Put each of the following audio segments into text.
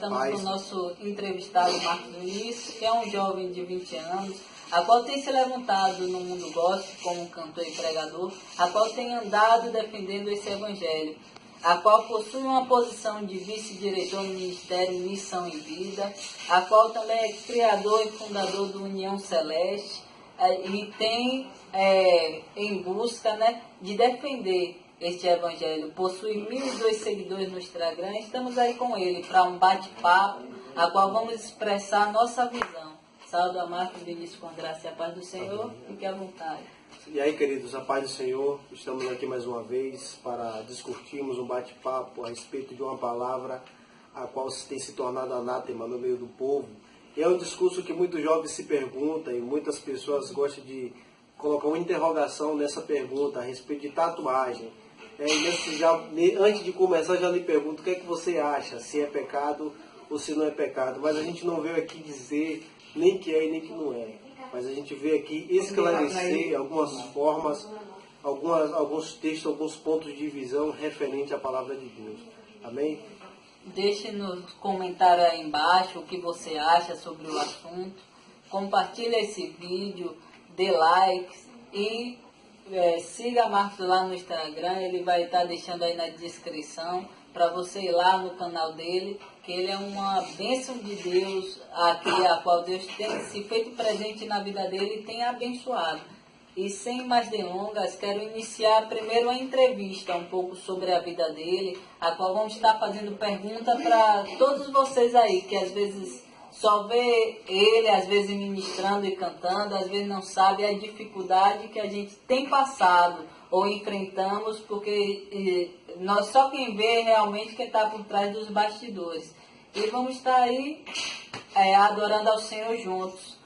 estamos com o nosso entrevistado Marcos Vinícius, que é um jovem de 20 anos, a qual tem se levantado no mundo gospel como cantor e pregador, a qual tem andado defendendo esse evangelho, a qual possui uma posição de vice-diretor no Ministério Missão e Vida, a qual também é criador e fundador do União Celeste, e tem em busca, né, de defender este evangelho. Possui 1.002 seguidores no Instagram. Estamos aí com ele para um bate-papo, a qual vamos expressar nossa visão. Saúde a Marcos Vinícius com graça e a paz do Senhor. Fique à vontade. E aí, queridos, a paz do Senhor. Estamos aqui mais uma vez para discutirmos um bate-papo a respeito de uma palavra a qual tem se tornado anátema no meio do povo. E é um discurso que muitos jovens se perguntam e muitas pessoas gostam de colocar uma interrogação nessa pergunta a respeito de tatuagem. Antes de começar, já lhe pergunto o que é que você acha, se é pecado ou se não é pecado. Mas a gente não veio aqui dizer nem que é e nem que não é. Mas a gente veio aqui esclarecer algumas formas, alguns textos, alguns pontos de visão referente à palavra de Deus. Amém? Deixe nos comentários aí embaixo o que você acha sobre o assunto. Compartilhe esse vídeo, dê likes e siga Marcos lá no Instagram. Ele vai estar deixando aí na descrição para você ir lá no canal dele, que ele é uma bênção de Deus, a qual Deus tem se feito presente na vida dele e tem abençoado. E sem mais delongas, quero iniciar primeiro a entrevista um pouco sobre a vida dele, a qual vamos estar fazendo pergunta para todos vocês aí, que às vezes só vê ele, às vezes ministrando e cantando, às vezes não sabe a dificuldade que a gente tem passado ou enfrentamos, porque nós só quem vê realmente quem está por trás dos bastidores. E vamos estar aí adorando ao Senhor juntos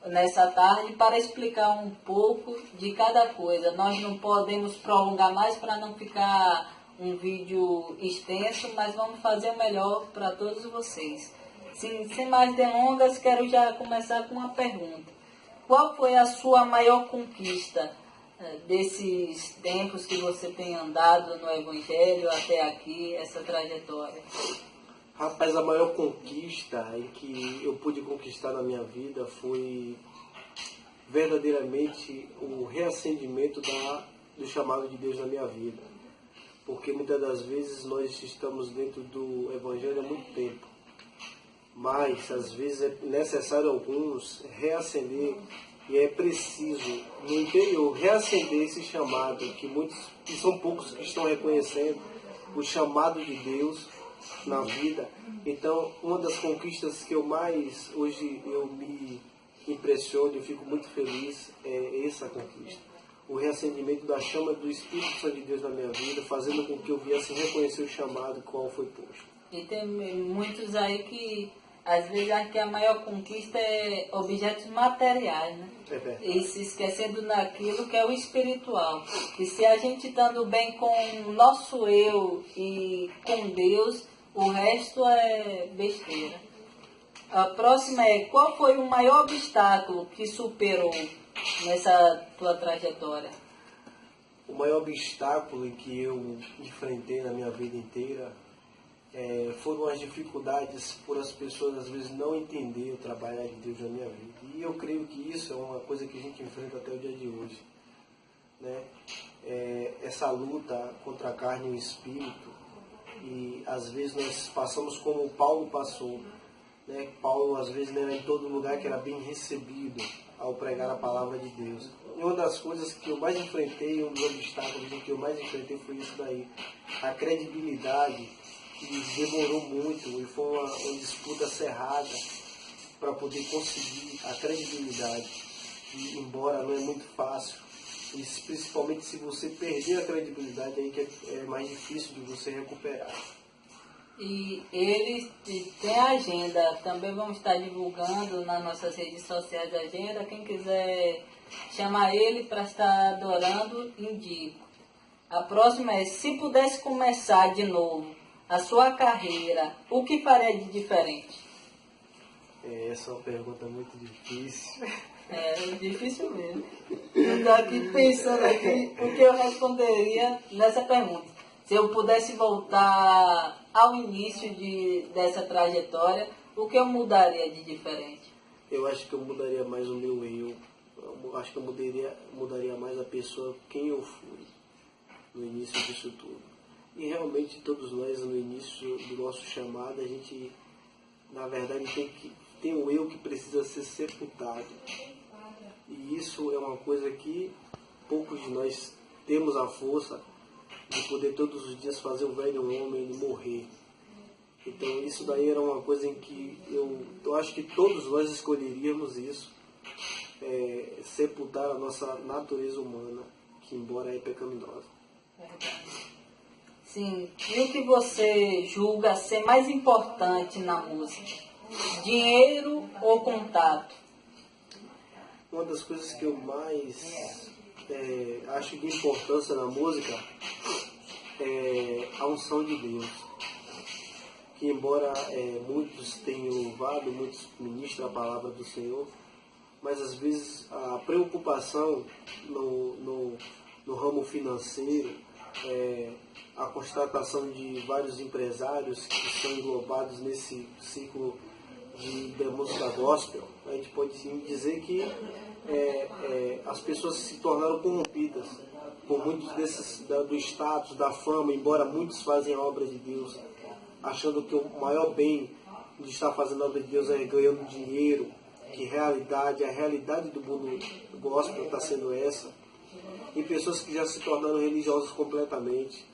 nessa tarde para explicar um pouco de cada coisa. Nós não podemos prolongar mais para não ficar um vídeo extenso, mas vamos fazer o melhor para todos vocês. Sem mais delongas, quero já começar com uma pergunta. Qual foi a sua maior conquista desses tempos que você tem andado no Evangelho até aqui, essa trajetória? Rapaz, a maior conquista em que eu pude conquistar na minha vida foi verdadeiramente o reacendimento do chamado de Deus na minha vida. Porque muitas das vezes nós estamos dentro do Evangelho há muito tempo. Mas, às vezes, é necessário alguns reacender e é preciso, no interior, reacender esse chamado, que são poucos que estão reconhecendo o chamado de Deus na vida. Então, uma das conquistas que hoje eu me impressiono e fico muito feliz é essa conquista. O reacendimento da chama do Espírito Santo de Deus na minha vida, fazendo com que eu viesse reconhecer o chamado qual foi posto. E tem muitos aí que às vezes acham que a maior conquista é objetos materiais, né? E se esquecendo daquilo que é o espiritual. E se a gente estando bem com o nosso eu e com Deus, o resto é besteira. A próxima é: qual foi o maior obstáculo que superou nessa tua trajetória? O maior obstáculo que eu enfrentei na minha vida inteira foram as dificuldades por as pessoas às vezes não entender o trabalho de Deus na minha vida. E eu creio que isso é uma coisa que a gente enfrenta até o dia de hoje, né? Essa luta contra a carne e o espírito, e às vezes nós passamos como Paulo passou, né? Paulo às vezes não era em todo lugar que era bem recebido ao pregar a palavra de Deus. E uma das coisas que eu mais enfrentei, um dos obstáculos que eu mais enfrentei foi isso daí, a credibilidade, que demorou muito e foi uma disputa acirrada para poder conseguir a credibilidade, que embora não é muito fácil, e principalmente se você perder a credibilidade, aí que é mais difícil de você recuperar. E ele tem a agenda, também vamos estar divulgando nas nossas redes sociais a agenda. Quem quiser chamar ele para estar adorando, indico. A próxima é: se pudesse começar de novo a sua carreira, o que faria de diferente? Essa é uma pergunta muito difícil. É difícil mesmo. Eu estou aqui pensando aqui o que eu responderia nessa pergunta. Se eu pudesse voltar ao início dessa trajetória, o que eu mudaria de diferente? Eu acho que eu mudaria mais o meu eu. Eu acho que eu mudaria mais a pessoa, quem eu fui no início disso tudo. E realmente todos nós, no início do nosso chamado, a gente, na verdade, tem um eu que precisa ser sepultado. E isso é uma coisa que poucos de nós temos a força de poder todos os dias fazer o velho homem morrer. Então isso daí era uma coisa em que eu acho que todos nós escolheríamos isso, sepultar a nossa natureza humana, que embora é pecaminosa. Sim. E o que você julga ser mais importante na música? Dinheiro ou contato? Uma das coisas que eu mais acho de importância na música é a unção de Deus. Que embora muitos tenham louvado, muitos ministram a palavra do Senhor, mas às vezes a preocupação no ramo financeiro, a constatação de vários empresários que são englobados nesse ciclo da música gospel, a gente pode sim dizer que as pessoas se tornaram corrompidas por muitos desses do status, da fama, embora muitos fazem a obra de Deus, achando que o maior bem de estar fazendo a obra de Deus é ganhando dinheiro, que a realidade do mundo gospel está sendo essa. E pessoas que já se tornaram religiosas completamente,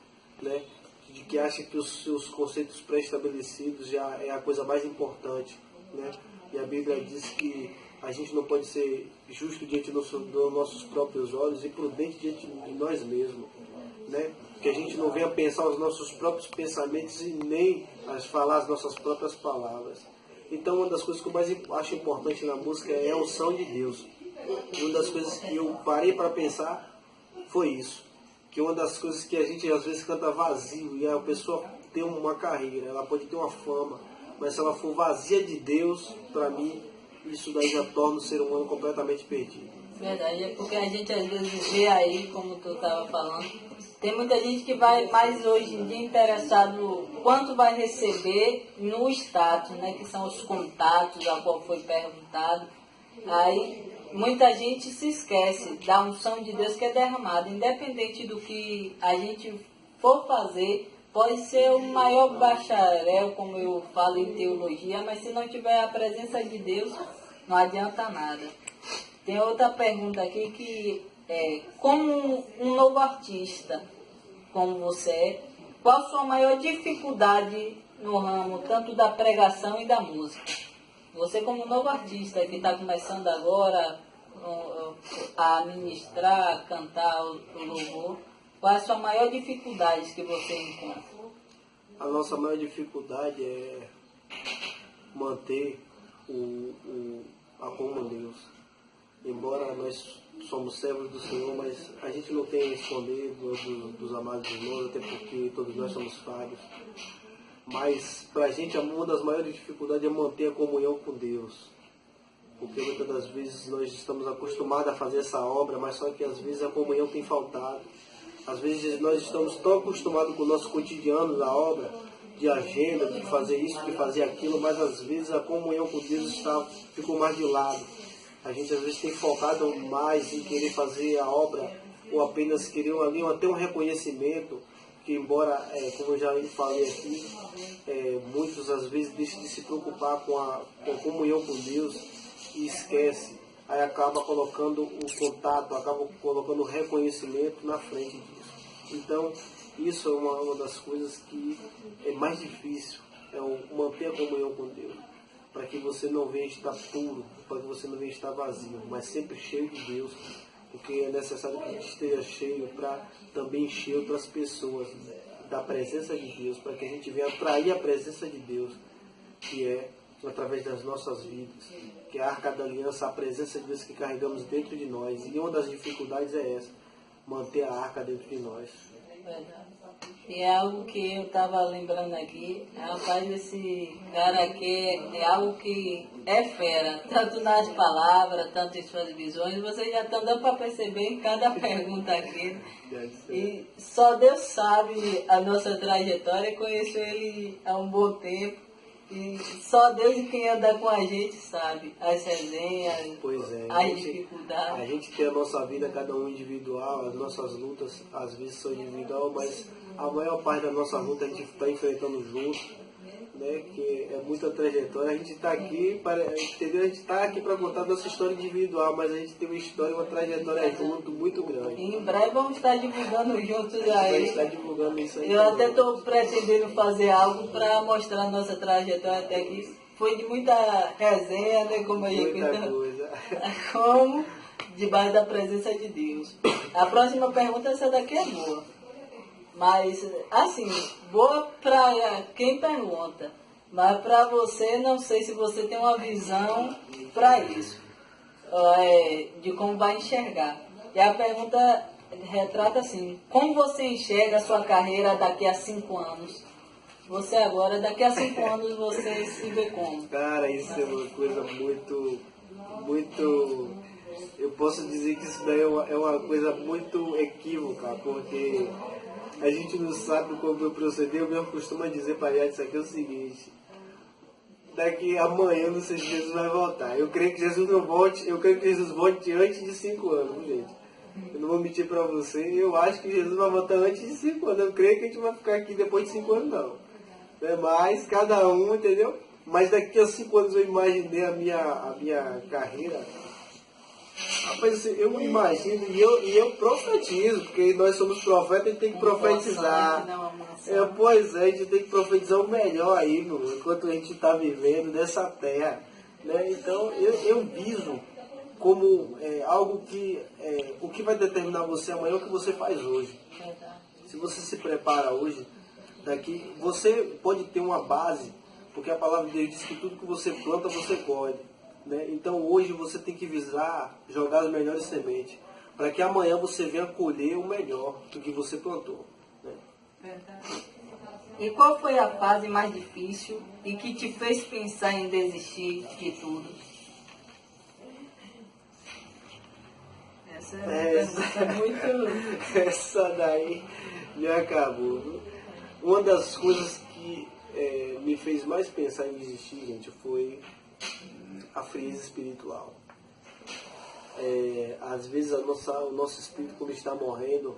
né? De que acham que os seus conceitos pré-estabelecidos já é a coisa mais importante, né? E a Bíblia diz que a gente não pode ser justo diante dos nossos próprios olhos e prudente diante de nós mesmos, né? Que a gente não venha pensar os nossos próprios pensamentos e nem falar as nossas próprias palavras. Então, uma das coisas que eu mais acho importante na música é a unção de Deus. E uma das coisas que eu parei para pensar foi isso. Que uma das coisas que a gente às vezes canta vazio, e a pessoa tem uma carreira, ela pode ter uma fama, mas se ela for vazia de Deus, para mim, isso daí já torna o ser humano completamente perdido. Verdade, é porque a gente às vezes vê aí, como tu estava falando, tem muita gente que vai mais hoje em dia interessado quanto vai receber no status, né, que são os contatos a qual foi perguntado. Aí muita gente se esquece da unção de Deus que é derramada, independente do que a gente for fazer. Pode ser o maior bacharel, como eu falo em teologia, mas se não tiver a presença de Deus, não adianta nada. Tem outra pergunta aqui que como um novo artista, como você é, qual a sua maior dificuldade no ramo, tanto da pregação e da música? Você como novo artista que está começando agora a ministrar, a cantar o louvor, qual a sua maior dificuldade que você encontra? A nossa maior dificuldade é manter a comunhão de Deus. Embora nós somos servos do Senhor, mas a gente não tem a esconder dos amados irmãos, até porque todos nós somos falhos. Mas para a gente uma das maiores dificuldades é manter a comunhão com Deus. Porque muitas das vezes nós estamos acostumados a fazer essa obra, mas só que às vezes a comunhão tem faltado. Às vezes nós estamos tão acostumados com o nosso cotidiano da obra, de agenda, de fazer isso, de fazer aquilo, mas às vezes a comunhão com Deus ficou mais de lado. A gente às vezes tem focado mais em querer fazer a obra, ou apenas querer até um reconhecimento, que embora, como eu já falei aqui, muitos às vezes deixam de se preocupar com a comunhão com Deus e esquece. Aí acaba colocando o contato, acaba colocando o reconhecimento na frente disso. Então, isso é uma das coisas que é mais difícil, manter a comunhão com Deus. Para que você não venha estar puro, para que você não venha estar vazio, mas sempre cheio de Deus, porque é necessário que a gente esteja cheio para também encher outras pessoas da presença de Deus, para que a gente venha atrair a presença de Deus, que é através das nossas vidas, que é a Arca da Aliança, a presença de Deus que carregamos dentro de nós. E uma das dificuldades é essa, manter a Arca dentro de nós. Verdade. E é algo que eu estava lembrando aqui, rapaz, esse cara aqui é algo que é fera, tanto nas palavras, tanto em suas visões, vocês já estão dando para perceber em cada pergunta aqui. E só Deus sabe a nossa trajetória, conheço ele há um bom tempo. E só Deus e quem anda com a gente sabe as resenhas, Pois é, as dificuldades. a gente tem a nossa vida, cada um individual, as nossas lutas às vezes são individual, mas a maior parte da nossa luta a gente está enfrentando junto, né? Que é muita trajetória. A gente está aqui para, entendeu? A gente está aqui para contar nossa história individual, mas a gente tem uma história, uma trajetória junto muito grande. E em breve vamos estar divulgando juntos A gente aí. está divulgando isso aí. Eu até estou pretendendo fazer algo para mostrar nossa trajetória até aqui. Foi de muita resenha, né? Como a gente Muita coisa. como debaixo da presença de Deus. A próxima pergunta, essa daqui é boa. Mas, assim, boa para quem pergunta. Mas para você, não sei se você tem uma visão para isso. De como vai enxergar. E a pergunta retrata assim, como você enxerga a sua carreira daqui a 5 anos? Você agora, daqui a 5 anos, você se vê como? Cara, isso é uma coisa muito, eu posso dizer que isso daí é uma coisa muito equívoca, porque a gente não sabe como eu proceder. Eu mesmo costumo dizer para a isso aqui é o seguinte: daqui amanhã, não sei se Jesus vai voltar. Eu creio que Jesus não volte, eu creio que Jesus volte antes de 5 anos, gente. Eu não vou mentir para você, eu acho que Jesus vai voltar antes de 5 anos. Eu creio que a gente vai ficar aqui depois de 5 anos, não. É mais, cada um, entendeu? Mas daqui a 5 anos eu imaginei a minha carreira. Rapaz, assim, eu imagino e eu profetizo, porque nós somos profetas, a gente tem que profetizar. Pois é, a gente tem que profetizar o melhor aí, enquanto a gente está vivendo nessa terra. Né? Então, eu viso como algo que, o que vai determinar você amanhã é o que você faz hoje. Se você se prepara hoje, daqui, você pode ter uma base, porque a palavra de Deus diz que tudo que você planta, você colhe. Né? Então hoje você tem que visar jogar as melhores sementes, para que amanhã você venha colher o melhor do que você plantou. Né? Verdade. E qual foi a fase mais difícil e que te fez pensar em desistir de tudo? Essa é uma pergunta muito... Essa daí me acabou. Viu? Uma das coisas que me fez mais pensar em desistir, gente, foi a frieza espiritual. Às vezes o nosso espírito, quando está morrendo,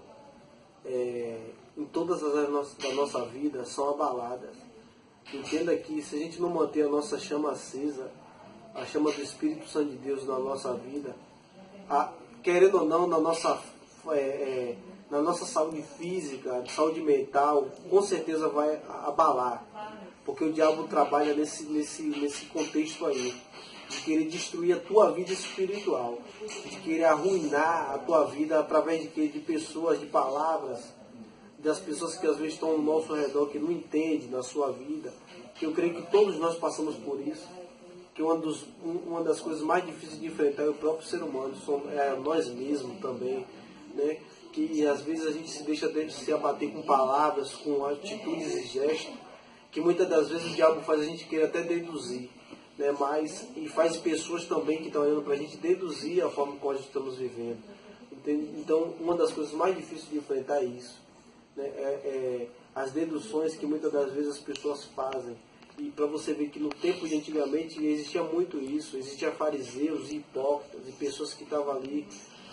em todas as áreas da nossa vida, são abaladas. Entenda que se a gente não manter a nossa chama acesa, a chama do Espírito Santo de Deus na nossa vida, querendo ou não, na nossa saúde física, saúde mental, com certeza vai abalar. Porque o diabo trabalha nesse contexto aí, de querer destruir a tua vida espiritual, de querer arruinar a tua vida através de pessoas, de palavras, das pessoas que às vezes estão ao nosso redor, que não entendem na sua vida. Eu creio que todos nós passamos por isso, que uma das coisas mais difíceis de enfrentar é o próprio ser humano, nós mesmos também, né? Que às vezes a gente se deixa se abater com palavras, com atitudes e gestos, que muitas das vezes o diabo faz a gente querer até deduzir, né? E faz pessoas também que estão olhando para a gente deduzir a forma como nós estamos vivendo. Então, uma das coisas mais difíceis de enfrentar é isso, né? As deduções que muitas das vezes as pessoas fazem. E para você ver que no tempo de antigamente existia muito isso, existia fariseus e hipócritas, e pessoas que estavam ali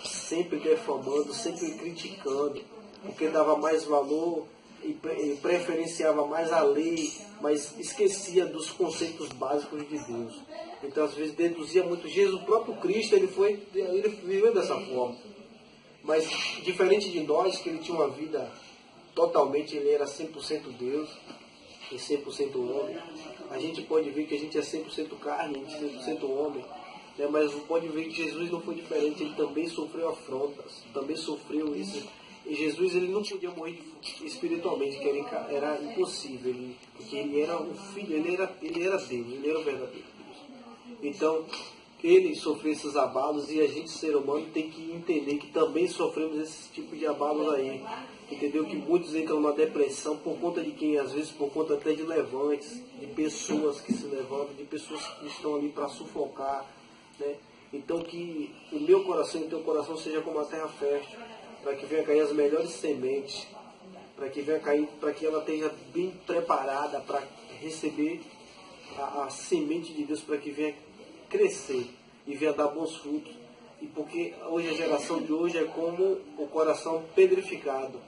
sempre defamando, sempre criticando, porque dava mais valor e preferenciava mais a lei, mas esquecia dos conceitos básicos de Deus. Então às vezes deduzia muito. Jesus, o próprio Cristo, ele viveu dessa forma. Mas diferente de nós, que ele tinha uma vida totalmente, ele era 100% Deus e 100% homem. A gente pode ver que a gente é 100% carne, 100% homem. Né? Mas pode ver que Jesus não foi diferente, ele também sofreu afrontas, também sofreu isso. E Jesus, ele não podia morrer espiritualmente, que era impossível, porque ele era um filho, ele era Deus, ele era o verdadeiro Deus. Então, ele sofreu esses abalos e a gente, ser humano, tem que entender que também sofremos esse tipo de abalos aí. Entendeu? Que muitos entram numa depressão por conta de quem? Às vezes por conta até de levantes, de pessoas que se levantam, de pessoas que estão ali para sufocar, né? Então que o meu coração e o teu coração seja como a terra fértil, para que venha cair as melhores sementes, para que venha cair, para que ela esteja bem preparada para receber a semente de Deus, para que venha crescer e venha dar bons frutos. E porque hoje a geração de hoje é como o coração pedrificado.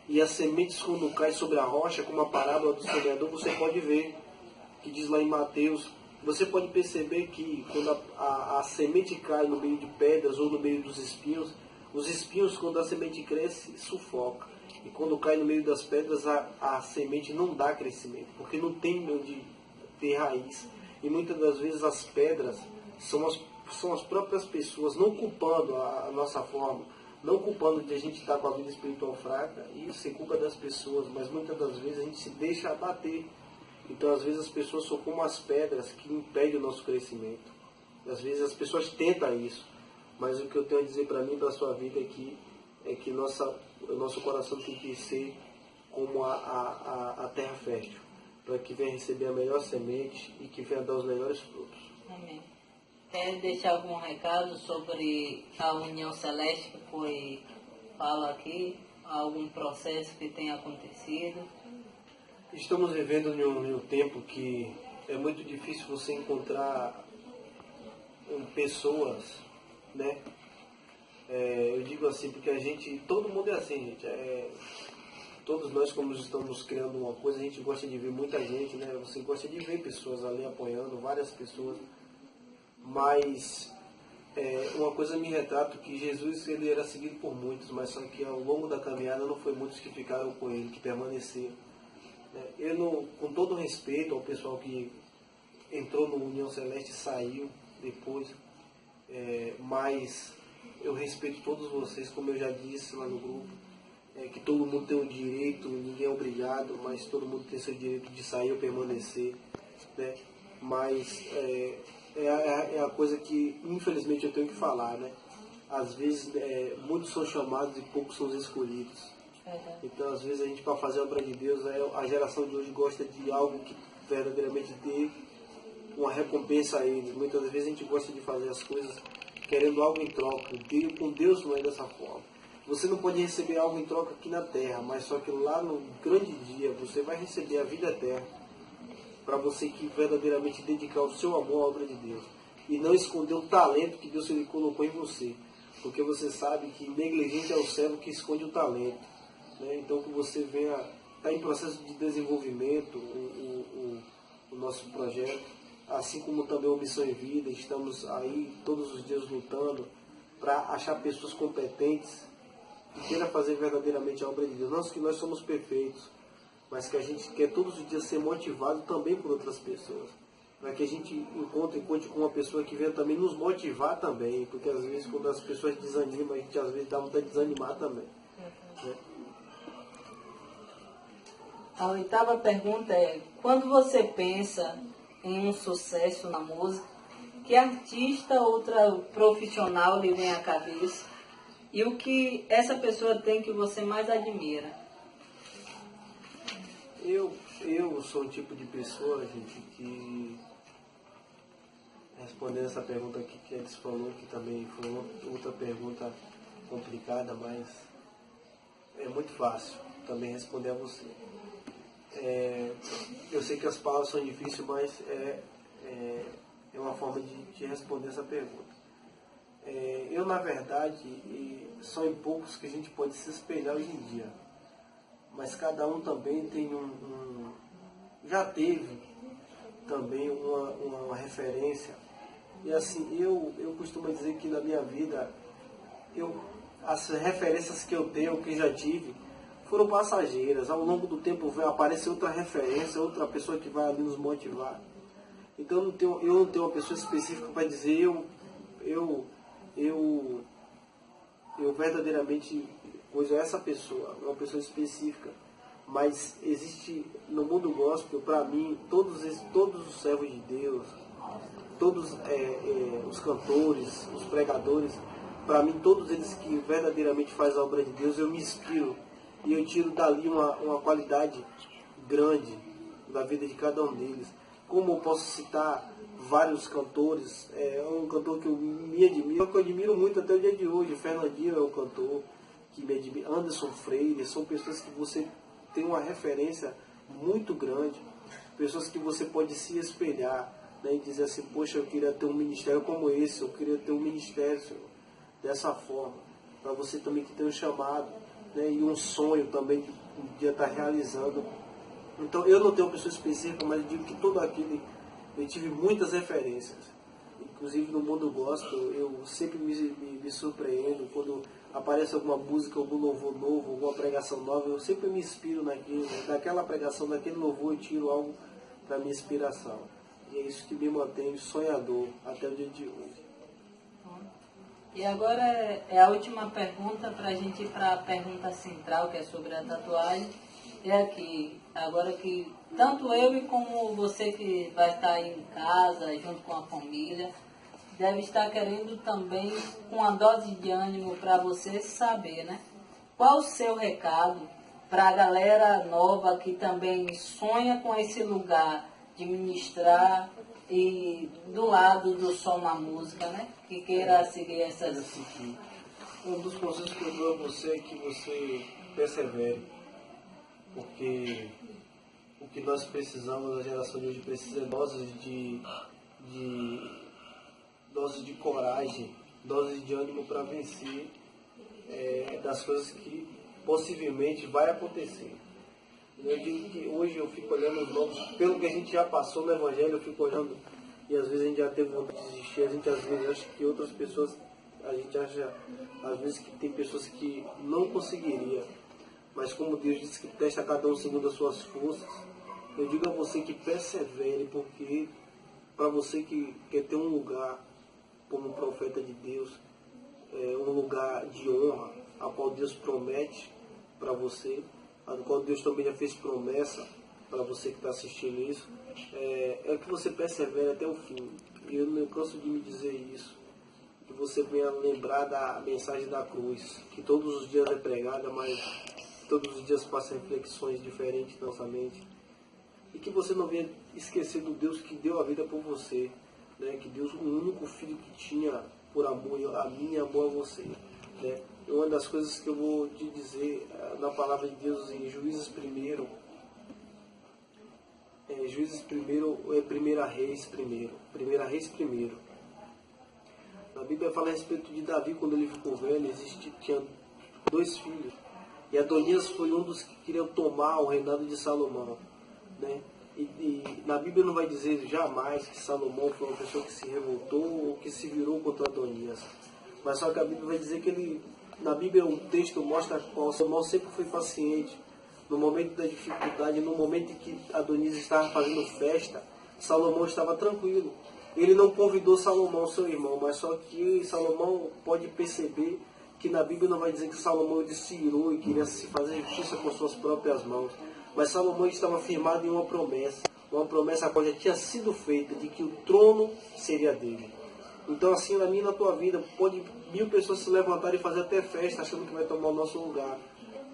E as sementes, quando caem sobre a rocha, como a parábola do semeador, você pode ver, que diz lá em Mateus, você pode perceber que quando a semente cai no meio de pedras ou no meio dos espinhos, os espinhos, quando a semente cresce, sufoca. E quando cai no meio das pedras, a semente não dá crescimento, porque não tem onde ter raiz. E muitas das vezes as pedras são as próprias pessoas, não culpando a nossa forma, não culpando de a gente estar com a vida espiritual fraca, e isso é culpa das pessoas, mas muitas das vezes a gente se deixa abater. Então às vezes as pessoas são como as pedras que impedem o nosso crescimento. Às vezes as pessoas tentam isso, mas o que eu tenho a dizer para mim, para a sua vida, é que o nosso coração tem que ser como a terra fértil, para que venha receber a melhor semente e que venha dar os melhores frutos. Amém. Quer deixar algum recado sobre a União Celeste que foi fala aqui? Algum processo que tenha acontecido? Estamos vivendo em um tempo que é muito difícil você encontrar pessoas, né? Eu digo assim porque todo mundo é assim, gente. Todos nós, como estamos criando uma coisa, a gente gosta de ver muita gente, né? Você gosta de ver pessoas ali apoiando, várias pessoas. Mas uma coisa me retrata que Jesus, ele era seguido por muitos, mas só que ao longo da caminhada não foi muitos que ficaram com ele, que permaneceram. Eu, com todo respeito ao pessoal que entrou no União Celeste e saiu depois, mas eu respeito todos vocês, como eu já disse lá no grupo, que todo mundo tem o direito, ninguém é obrigado, mas todo mundo tem seu direito de sair ou permanecer, né? Mas é a coisa que infelizmente eu tenho que falar, né? Às vezes muitos são chamados e poucos são os escolhidos. Então às vezes a gente, para fazer a obra de Deus, a geração de hoje gosta de algo que verdadeiramente dê uma recompensa a eles. Muitas vezes a gente gosta de fazer as coisas querendo algo em troca. Com Deus não é dessa forma. Você não pode receber algo em troca aqui na terra, mas só que lá no grande dia você vai receber a vida eterna, para você que verdadeiramente dedicar o seu amor à obra de Deus e não esconder o talento que Deus ele colocou em você, porque você sabe que negligente é o servo que esconde o talento, né? Então que você venha, está em processo de desenvolvimento o nosso projeto, assim como também o Missão em Vida. Estamos aí todos os dias lutando para achar pessoas competentes que queiram fazer verdadeiramente a obra de Deus. Não que nós somos perfeitos, mas que a gente quer todos os dias ser motivado também por outras pessoas, para que a gente encontre com uma pessoa que venha também nos motivar também, porque às vezes quando as pessoas desanimam, a gente às vezes dá vontade de desanimar também. Né? A oitava pergunta é: quando você pensa em um sucesso na música, que artista ou outra profissional lhe vem à cabeça e o que essa pessoa tem que você mais admira? Eu sou um tipo de pessoa, gente, que, respondendo essa pergunta aqui que eles falou, que também foi outra pergunta complicada, mas é muito fácil também responder a você. Eu sei que as palavras são difíceis, mas é uma forma de te responder essa pergunta. Eu, na verdade, são em poucos que a gente pode se espelhar hoje em dia. Mas cada um também tem já teve também uma referência. E assim, eu costumo dizer que na minha vida, as referências que eu tenho, que já tive, foram passageiras. Ao longo do tempo vai aparecer outra referência, outra pessoa que vai ali nos motivar. Então eu não tenho uma pessoa específica para dizer eu verdadeiramente coisa essa pessoa, uma pessoa específica. Mas existe no mundo gospel, para mim, todos os servos de Deus, todos os cantores, os pregadores, para mim, todos eles que verdadeiramente fazem a obra de Deus, eu me inspiro e eu tiro dali uma qualidade grande da vida de cada um deles. Como eu posso citar vários cantores, um cantor que eu me admiro, que eu admiro muito até o dia de hoje, Fernandinho é um cantor que me admira, Anderson Freire, são pessoas que você tem uma referência muito grande, pessoas que você pode se espelhar, né, e dizer assim, poxa, eu queria ter um ministério como esse, eu queria ter um ministério, Senhor, dessa forma, para você também que tem um chamado, né, e um sonho também que um dia está realizando. Então eu não tenho uma pessoa específica, mas eu digo que todo aquele, eu tive muitas referências, inclusive no mundo gospel, eu sempre me surpreendo quando aparece alguma música, algum louvor novo, alguma pregação nova, eu sempre me inspiro naquilo, daquela pregação, daquele louvor eu tiro algo para minha inspiração. E é isso que me mantém sonhador até o dia de hoje. E agora é a última pergunta para a gente ir para a pergunta central, que é sobre a tatuagem. É aqui, agora que tanto eu e como você que vai estar aí em casa, junto com a família, deve estar querendo também uma dose de ânimo para você saber, né? Qual o seu recado para a galera nova que também sonha com esse lugar de ministrar e do lado do som na música, né? Que queira seguir essas... Um dos conselhos que eu dou a você é que você persevere, porque o que nós precisamos, a geração de hoje precisa é doses de coragem, doses de ânimo para vencer das coisas que possivelmente vai acontecer. Eu digo que hoje eu fico olhando os novos, pelo que a gente já passou no Evangelho, eu fico olhando e às vezes a gente já teve vontade de desistir, a gente às vezes acha que outras pessoas, a gente acha às vezes que tem pessoas que não conseguiria, mas como Deus disse que testa cada um segundo as suas forças, eu digo a você que persevere, porque para você que quer ter um lugar como profeta de Deus, um lugar de honra, a qual Deus promete para você, a qual Deus também já fez promessa para você que está assistindo isso, é que você persevere até o fim. E eu não canso de me dizer isso, que você venha lembrar da mensagem da cruz, que todos os dias é pregada, mas todos os dias passa reflexões diferentes na nossa mente. E que você não venha esquecer do Deus que deu a vida por você, né? Que Deus, o único filho que tinha por amor a mim, amor a você, né? Uma das coisas que eu vou te dizer na palavra de Deus em Juízes 1, Juízes 1 é 1 Reis 1. Na Bíblia fala a respeito de Davi, quando ele ficou velho, tinha 2 filhos. E Adonias foi um dos que queriam tomar o reinado de Salomão, né? E na Bíblia não vai dizer jamais que Salomão foi uma pessoa que se revoltou ou que se virou contra Adonias. Mas só que a Bíblia vai dizer que na Bíblia um texto mostra que Salomão sempre foi paciente. No momento da dificuldade, no momento em que Adonias estava fazendo festa, Salomão estava tranquilo. Ele não convidou Salomão, seu irmão, mas só que Salomão pode perceber que na Bíblia não vai dizer que Salomão se irou e queria se fazer justiça com suas próprias mãos. Mas Salomão estava firmado em uma promessa a qual já tinha sido feita, de que o trono seria dele. Então assim, na minha e na tua vida, pode 1000 pessoas se levantarem e fazer até festa, achando que vai tomar o nosso lugar.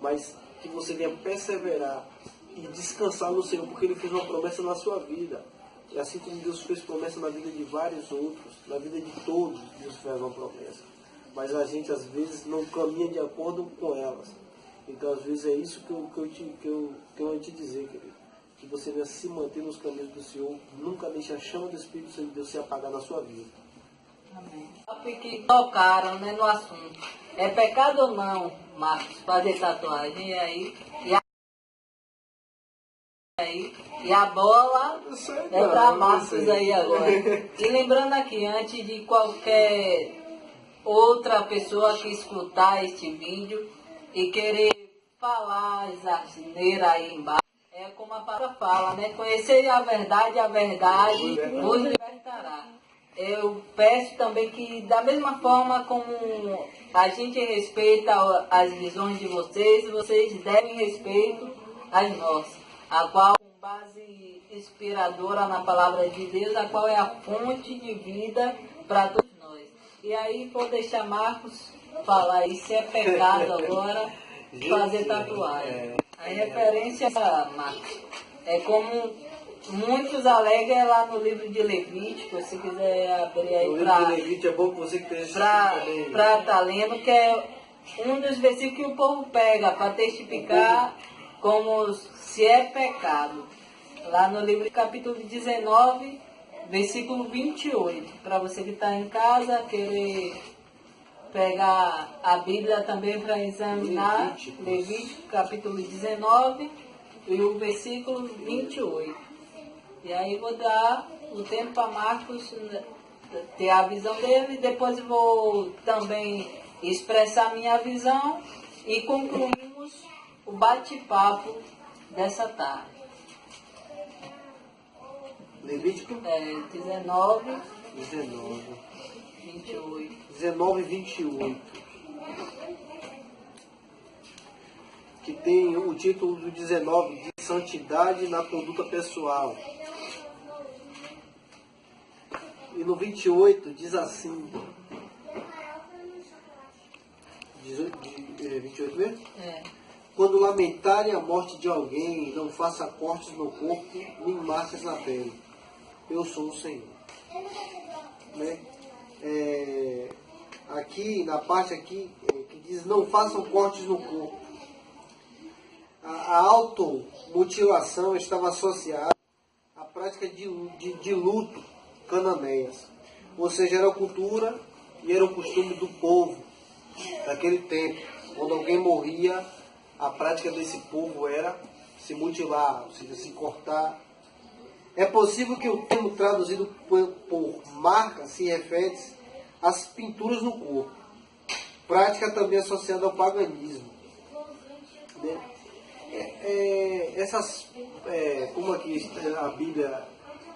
Mas que você venha perseverar e descansar no Senhor, porque Ele fez uma promessa na sua vida. E assim como Deus fez promessa na vida de vários outros, na vida de todos, Deus fez uma promessa. Mas a gente às vezes não caminha de acordo com elas. Então às vezes é isso que eu quero te dizer, querido. Que você venha se manter nos caminhos do Senhor, nunca deixe a chama do Espírito Santo de Deus se apagar na sua vida. Amém. Que tocaram, né, no assunto. É pecado ou não, Marcos, fazer tatuagem? E a bola é para Marcos aí agora. E lembrando aqui, antes de qualquer outra pessoa que escutar este vídeo e querer falar as asneiras aí embaixo, é como a palavra fala, né? Conhecer a verdade vos libertará. Eu peço também que, da mesma forma como a gente respeita as visões de vocês devem respeito às nossas, a qual, com base inspiradora na palavra de Deus, a qual é a fonte de vida para todos nós. E aí vou deixar Marcos falar aí se é pecado agora fazer tatuagem. A referência, Marcos, é como muitos alegam lá no livro de Levítico, se quiser abrir aí para Levítico, é bom que você para estar lendo, que é um dos versículos que o povo pega para testificar como se é pecado. Lá no livro capítulo 19, versículo 28. Para você que está em casa, querer pegar a Bíblia também para examinar, Levítico capítulo 19 e o versículo 28. E aí vou dar o tempo para Marcos ter a visão dele, depois vou também expressar minha visão e concluímos o bate-papo dessa tarde. Levítico 19, 28. Que tem o título do 19 de Santidade na Conduta Pessoal. E no 28 diz assim. 28 mesmo? Quando lamentarem a morte de alguém, não faça cortes no corpo, nem marcas na pele. Eu sou o Senhor. Né? Aqui, na parte aqui, que diz não façam cortes no corpo. A automutilação estava associada à prática de luto cananeias. Ou seja, era a cultura e era o costume do povo daquele tempo. Quando alguém morria, a prática desse povo era se mutilar, ou seja, se cortar. É possível que o termo traduzido por marca se refere às pinturas no corpo. Prática também associada ao paganismo. Né? Como aqui a Bíblia,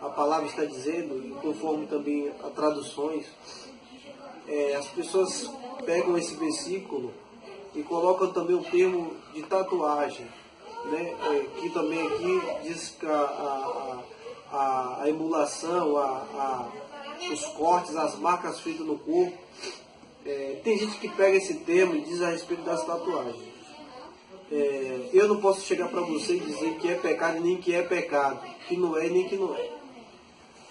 a palavra está dizendo, e conforme também as traduções, as pessoas pegam esse versículo e colocam também o termo de tatuagem, né? Que também aqui diz que a emulação, os cortes, as marcas feitas no corpo. Tem gente que pega esse termo e diz a respeito das tatuagens. Eu não posso chegar para você e dizer que é pecado nem que é pecado, que não é nem que não é.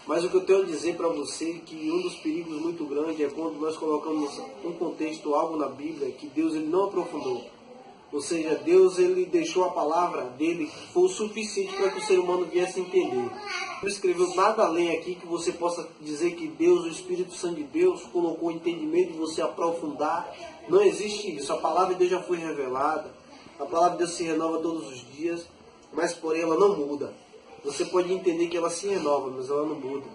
Mas o que eu tenho a dizer para você é que um dos perigos muito grandes é quando nós colocamos um contexto, algo na Bíblia, que Deus ele não aprofundou. Ou seja, Deus ele deixou a palavra dele que foi o suficiente para que o ser humano viesse a entender. Não escreveu nada além aqui que você possa dizer que Deus, o Espírito Santo de Deus, colocou entendimento de você aprofundar. Não existe isso. A palavra de Deus já foi revelada. A palavra de Deus se renova todos os dias, mas porém ela não muda. Você pode entender que ela se renova, mas ela não muda.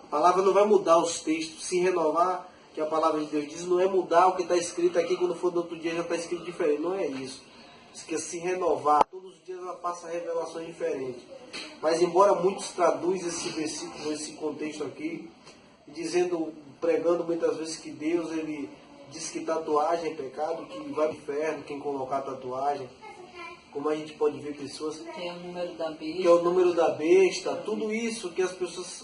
A palavra não vai mudar os textos. Se renovar, que a palavra de Deus diz, não é mudar o que está escrito aqui, quando for do outro dia já está escrito diferente. Não é isso. Isso quer se renovar. Todos os dias ela passa revelações diferentes. Mas embora muitos traduzam esse versículo, esse contexto aqui, dizendo, pregando muitas vezes que Deus, ele diz que tatuagem é pecado, que vai para o inferno quem colocar tatuagem. Como a gente pode ver pessoas... Tem o número da besta. Que é o número da besta. Tudo isso que as pessoas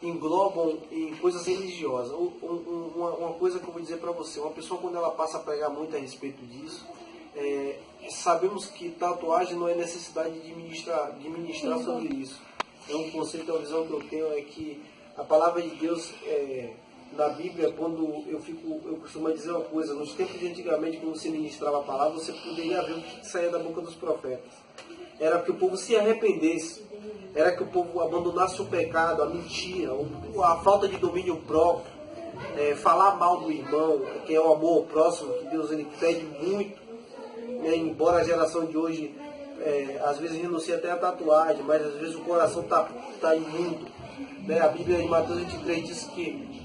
englobam em coisas religiosas. Uma coisa que eu vou dizer para você. Uma pessoa, quando ela passa a pregar muito a respeito disso, sabemos que tatuagem não é necessidade de ministrar sobre isso. É um conceito, uma visão que eu tenho é que a palavra de Deus... na Bíblia, quando eu costumo dizer uma coisa, nos tempos de antigamente, quando se ministrava a palavra, você poderia ver o que saía da boca dos profetas. Era que o povo se arrependesse, era que o povo abandonasse o pecado, a mentira, a falta de domínio próprio, falar mal do irmão, que é o amor ao próximo, que Deus ele pede muito, né? Embora a geração de hoje, às vezes renuncia até a tatuagem, mas às vezes o coração está imundo. Né? A Bíblia de Mateus 23 diz que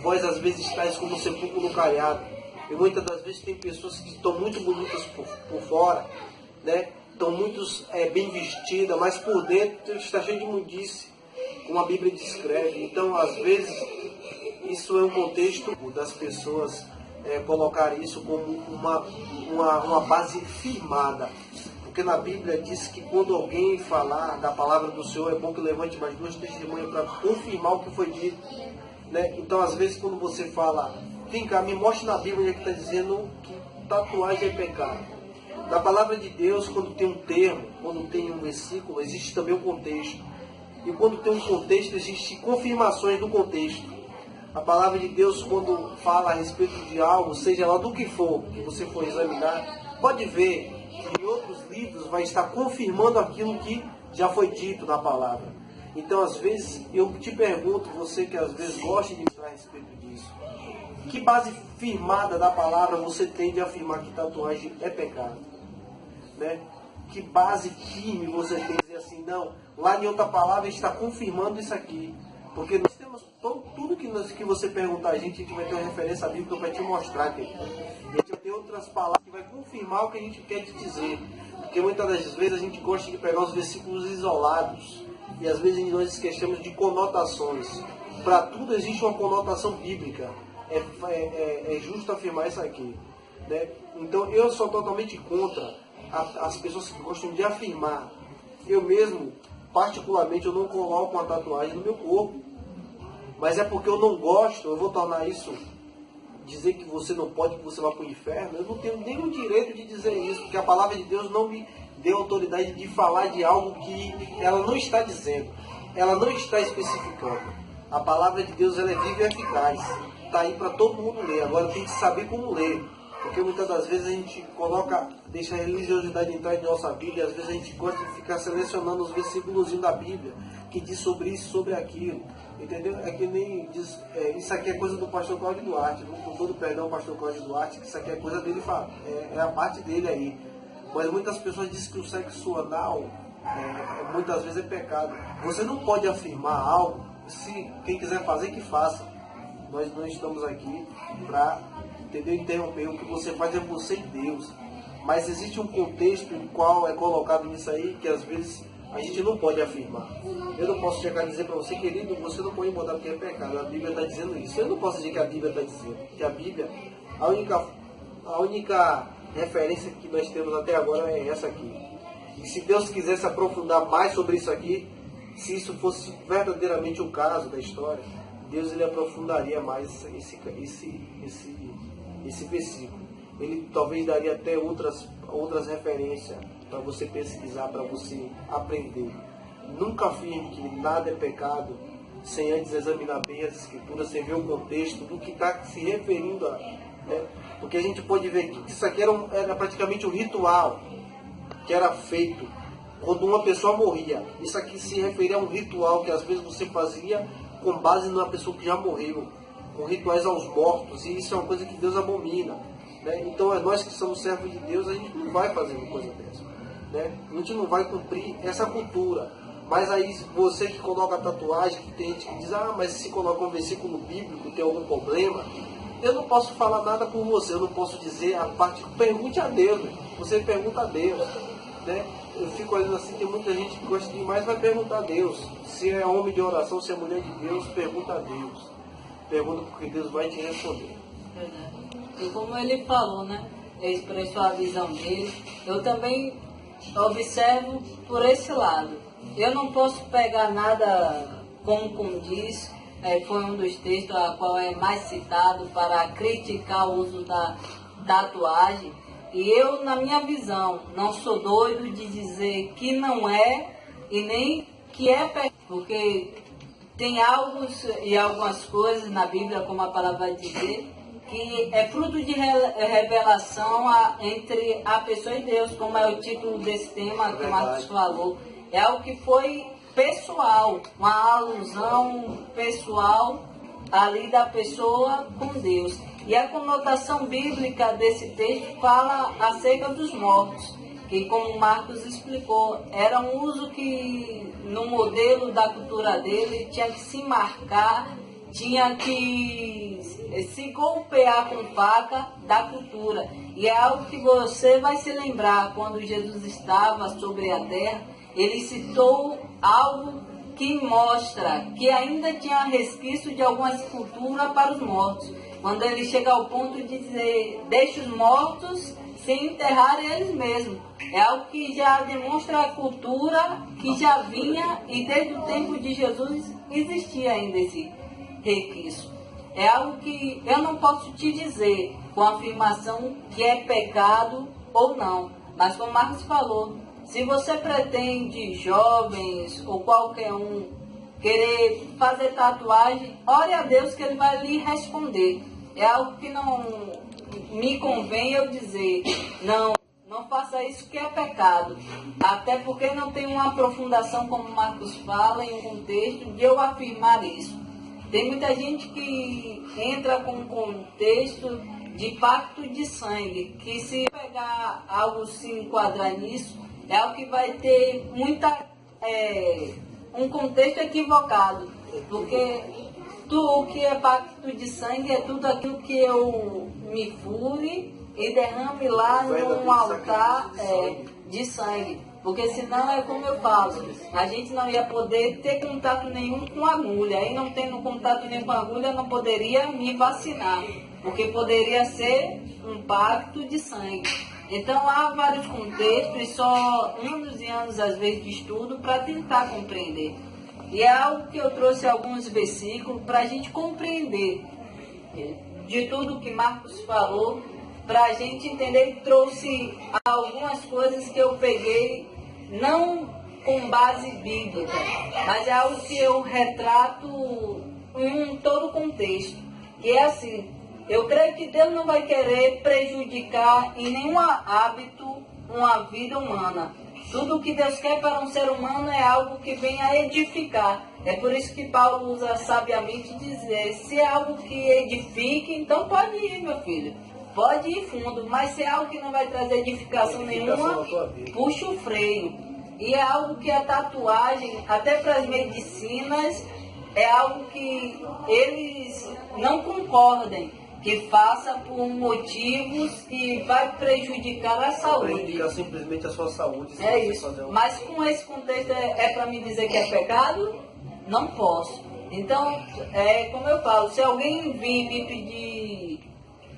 vós às vezes estáis como um sepulcro no calhado. E muitas das vezes tem pessoas que estão muito bonitas por fora, né? Estão muito bem vestidas, mas por dentro está cheio de imundice, como a Bíblia descreve. Então, às vezes, isso é um contexto das pessoas colocar isso como uma base firmada. Porque na Bíblia diz que quando alguém falar da palavra do Senhor, é bom que levante mais duas testemunhas para confirmar o que foi dito. Né? Então, às vezes, quando você fala, vem cá, me mostre na Bíblia que está dizendo que tatuagem é pecado. Na palavra de Deus, quando tem um termo, quando tem um versículo, existe também um contexto. E quando tem um contexto, existem confirmações do contexto. A palavra de Deus, quando fala a respeito de algo, seja lá do que for, que você for examinar, pode ver que em outros livros vai estar confirmando aquilo que já foi dito na palavra. Então, às vezes, eu te pergunto, você que às vezes gosta de falar a respeito disso, que base firmada da palavra você tem de afirmar que tatuagem é pecado? Né? Que base firme você tem de dizer assim, não, lá em outra palavra está confirmando isso aqui. Porque nós temos tudo que você perguntar a gente vai ter uma referência bíblica para te mostrar. Que, e a gente vai ter outras palavras que vai confirmar o que a gente quer te dizer. Porque muitas das vezes a gente gosta de pegar os versículos isolados. E às vezes nós esquecemos de conotações. Para tudo existe uma conotação bíblica. É justo afirmar isso aqui. Né? Então eu sou totalmente contra as pessoas que gostam de afirmar. Eu mesmo, particularmente, eu não coloco uma tatuagem no meu corpo. Mas é porque eu não gosto, eu vou tornar isso, dizer que você não pode, que você vai para o inferno. Eu não tenho nenhum direito de dizer isso, porque a palavra de Deus não me deu autoridade de falar de algo que ela não está dizendo, ela não está especificando. A palavra de Deus, ela é viva e eficaz, está aí para todo mundo ler. Agora tem que saber como ler, porque muitas das vezes a gente deixa a religiosidade entrar em nossa Bíblia, e às vezes a gente gosta de ficar selecionando os versículos da Bíblia, que diz sobre isso, sobre aquilo. Entendeu? É que nem diz, isso aqui é coisa do pastor Cláudio Duarte, com todo perdão, pastor Cláudio Duarte, que isso aqui é coisa dele, é a parte dele aí. Mas muitas pessoas dizem que o sexo anal muitas vezes é pecado. Você não pode afirmar algo, se quem quiser fazer, que faça. Nós não estamos aqui para interromper. O que você faz é você e Deus. Mas existe um contexto em qual é colocado nisso aí, que às vezes a gente não pode afirmar. Eu não posso chegar a dizer para você, querido, você não pode mudar porque é pecado. A Bíblia está dizendo isso. Eu não posso dizer que a Bíblia está dizendo. Que a Bíblia, a única referência que nós temos até agora é essa aqui. E se Deus quisesse aprofundar mais sobre isso aqui, se isso fosse verdadeiramente o caso da história, Deus ele aprofundaria mais esse versículo. Ele talvez daria até outras referências para você pesquisar, para você aprender. Nunca afirme que nada é pecado sem antes examinar bem as escrituras, sem ver o contexto do que está se referindo a. Né? Porque a gente pode ver que isso aqui era praticamente um ritual que era feito quando uma pessoa morria. Isso aqui se referia a um ritual que às vezes você fazia com base numa pessoa que já morreu, com rituais aos mortos, e isso é uma coisa que Deus abomina. Né? Então, nós que somos servos de Deus, a gente não vai fazer uma coisa dessa. Né? A gente não vai cumprir essa cultura. Mas aí, você que coloca a tatuagem, que tem gente que diz, mas se coloca um versículo bíblico, tem algum problema? Eu não posso falar nada por você, eu não posso dizer a parte. Pergunte a Deus, você pergunta a Deus. Né? Eu fico olhando assim, tem muita gente que gosta demais, vai perguntar a Deus. Se é homem de oração, se é mulher de Deus, pergunta a Deus. Pergunta porque Deus vai te responder. Verdade. E como ele falou, né? Ele expressou a visão dele. Eu também observo por esse lado. Eu não posso pegar nada, como diz, foi um dos textos a qual é mais citado para criticar o uso da tatuagem. E eu, na minha visão, não sou doido de dizer que não é e nem que é pecado, porque tem algumas coisas na Bíblia, como a palavra vai dizer, que é fruto de revelação entre a pessoa e Deus, como é o título desse tema que o Marcos falou. É algo que foi pessoal, uma alusão pessoal ali da pessoa com Deus. E a conotação bíblica desse texto fala acerca dos mortos, que, como o Marcos explicou, era um uso que, no modelo da cultura dele, tinha que se marcar, tinha que se golpear com faca da cultura. E é algo que você vai se lembrar, quando Jesus estava sobre a terra, ele citou algo que mostra que ainda tinha resquício de alguma escultura para os mortos. Quando ele chega ao ponto de dizer, deixe os mortos se enterrarem eles mesmos. É algo que já demonstra a cultura que já vinha e desde o tempo de Jesus existia ainda esse requisito. É algo que eu não posso te dizer com afirmação que é pecado ou não, mas como Marcos falou, se você pretende, jovens ou qualquer um, querer fazer tatuagem, ore a Deus que Ele vai lhe responder. É algo que não me convém eu dizer, não faça isso que é pecado. Até porque não tem uma aprofundação, como Marcos fala, em um contexto de eu afirmar isso. Tem muita gente que entra com um contexto de pacto de sangue, que se pegar algo, se enquadrar nisso, é algo que vai ter um contexto equivocado, porque tudo o que é pacto de sangue é tudo aquilo que eu me fure e derrame lá num altar de sangue, porque senão é como eu falo, a gente não ia poder ter contato nenhum com agulha, e não tendo contato nenhum com agulha, não poderia me vacinar, porque poderia ser um pacto de sangue. Então há vários contextos e só anos e anos às vezes de estudo para tentar compreender. E é algo que eu trouxe alguns versículos para a gente compreender de tudo que Marcos falou, para a gente entender. Trouxe algumas coisas que eu peguei, não com base bíblica, mas é algo que eu retrato em todo o contexto. Que é assim, eu creio que Deus não vai querer prejudicar em nenhum hábito uma vida humana. Tudo que Deus quer para um ser humano é algo que vem a edificar. É por isso que Paulo usa sabiamente dizer, se é algo que edifique, então pode ir, meu filho. Pode ir fundo, mas se é algo que não vai trazer edificação nenhuma, puxa o freio. E é algo que a tatuagem, até para as medicinas, é algo que eles não concordem, que faça por motivos que vai prejudicar a saúde. Prejudicar simplesmente a sua saúde. É isso. Mas com esse contexto é para me dizer que é pecado? Não posso. Então, como eu falo, se alguém vir me pedir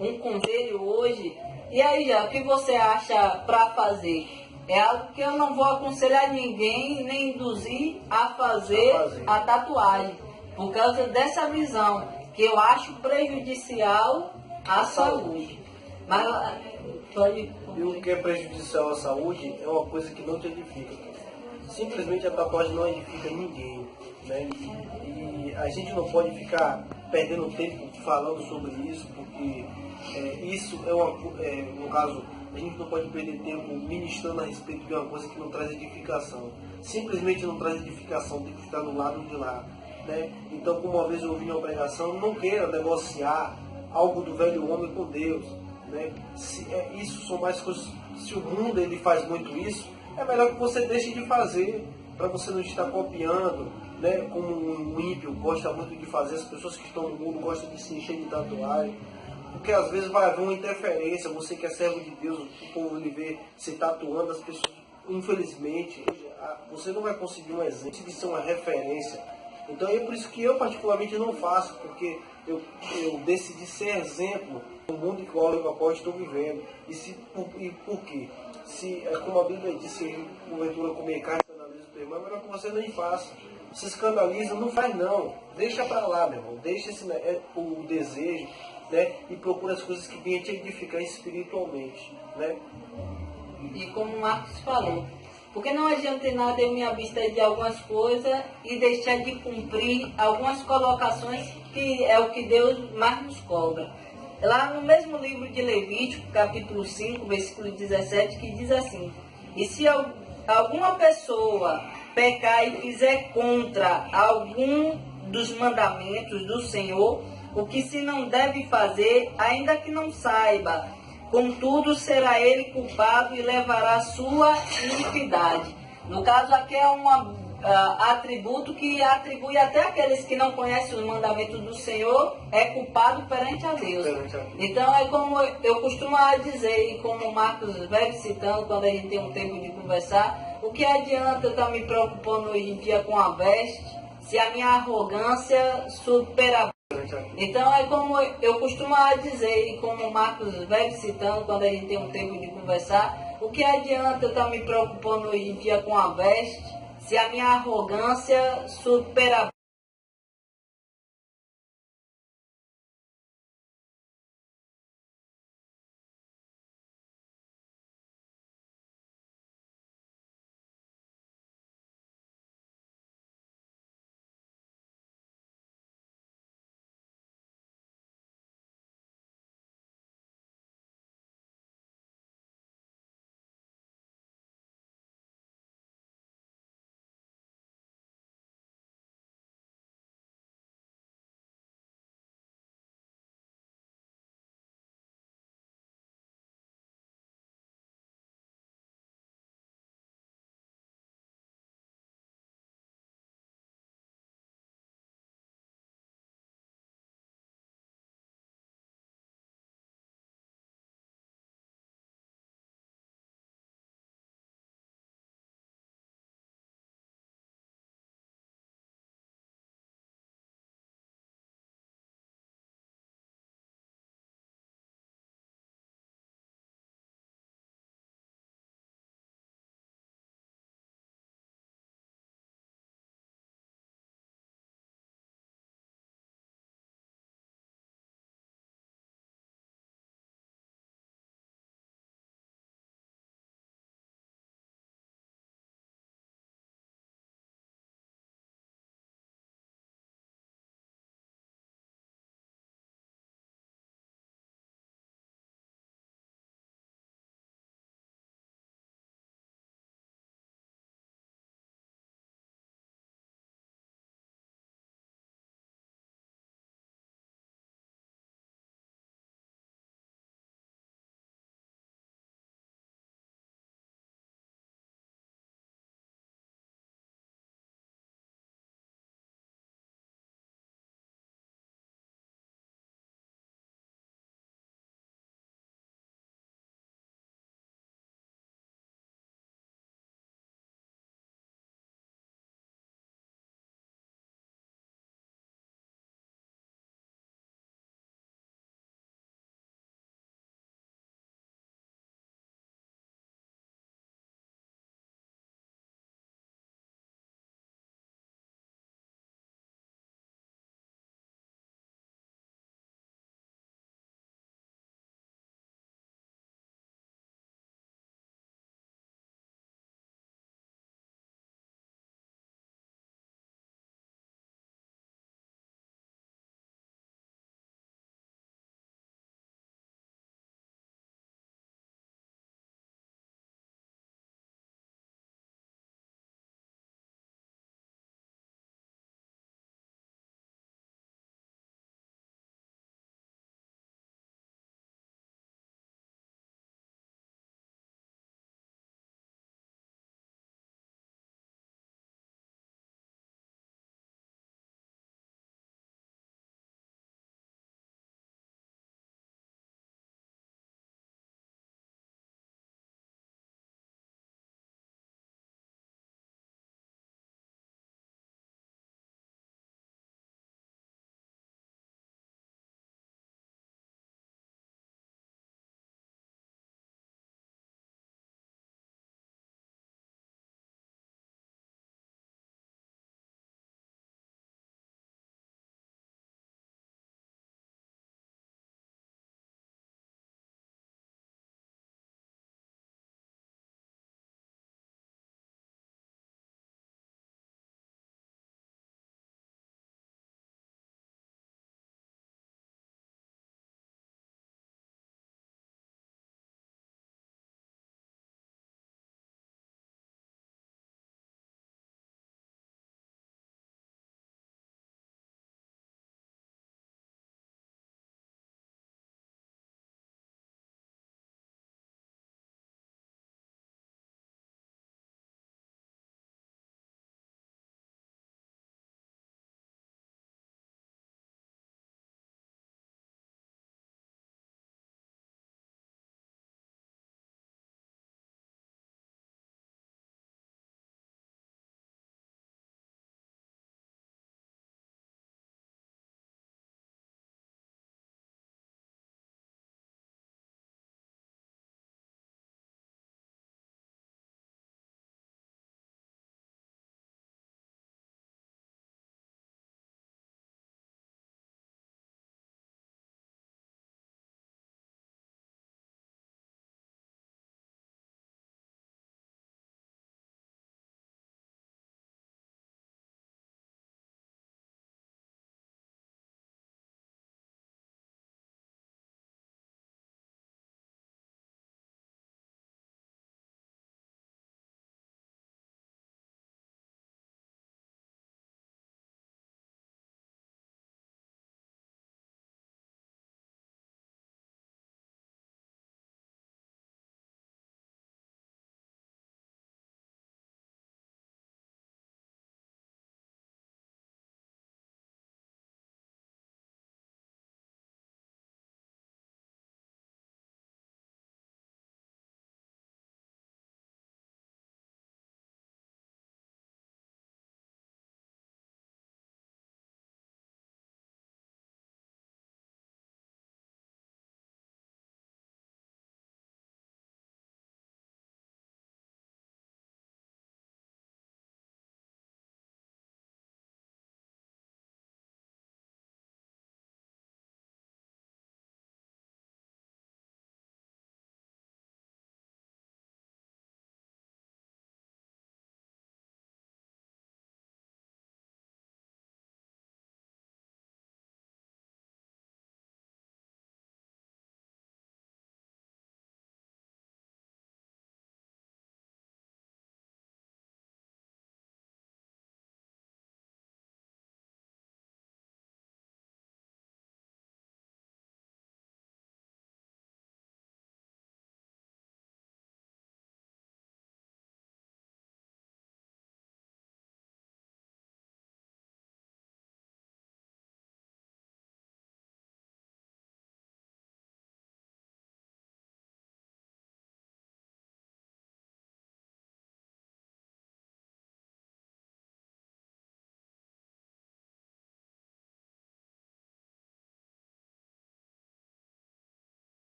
um conselho hoje, e aí já, o que você acha para fazer? É algo que eu não vou aconselhar ninguém, nem induzir a fazer a tatuagem, por causa dessa visão, que eu acho prejudicial à saúde. Mas, e o que é prejudicial à saúde é uma coisa que não te edifica. Simplesmente a tatuagem não edifica ninguém, né? E a gente não pode ficar perdendo tempo falando sobre isso, porque isso no caso, a gente não pode perder tempo ministrando a respeito de uma coisa que não traz edificação. Simplesmente não traz edificação, tem que ficar no lado de lá, né? Então, como uma vez eu ouvi uma pregação, não queira negociar algo do velho homem com Deus, né? Isso são mais coisas. Se o mundo ele faz muito isso, é melhor que você deixe de fazer, para você não estar copiando, né? Como um ímpio gosta muito de fazer, as pessoas que estão no mundo gostam de se encher de tatuagem, porque às vezes vai haver uma interferência. Você que é servo de Deus, o povo lhe vê se tatuando, as pessoas, infelizmente, você não vai conseguir um exemplo de ser uma referência. Então é por isso que eu particularmente não faço, porque eu decidi ser exemplo no mundo em qual eu estou vivendo. E por quê? Se, como a Bíblia disse, porventura comer carne escandaliza o teu irmão, é melhor que você nem faça. Se escandaliza, não faz não. Deixa para lá, meu irmão. Deixa o desejo, né? E procura as coisas que venham te edificar espiritualmente, né? E como o Marcos falou, porque não adianta nada eu me abster de algumas coisas e deixar de cumprir algumas colocações que é o que Deus mais nos cobra. Lá no mesmo livro de Levítico, capítulo 5, versículo 17, que diz assim: e se alguma pessoa pecar e fizer contra algum dos mandamentos do Senhor, o que se não deve fazer, ainda que não saiba, contudo será ele culpado e levará a sua iniquidade. No caso aqui é um atributo que atribui até aqueles que não conhecem os mandamentos do Senhor, é culpado perante a Deus. Então é como eu costumo dizer, e como o Marcos vai citando quando a gente tem um tempo de conversar, o que adianta eu estar me preocupando hoje em dia com a veste, se a minha arrogância supera Então é como eu costumo dizer, e como o Marcos vem citando quando a gente tem um tempo de conversar, o que adianta eu estar me preocupando hoje em dia com a veste, se a minha arrogância supera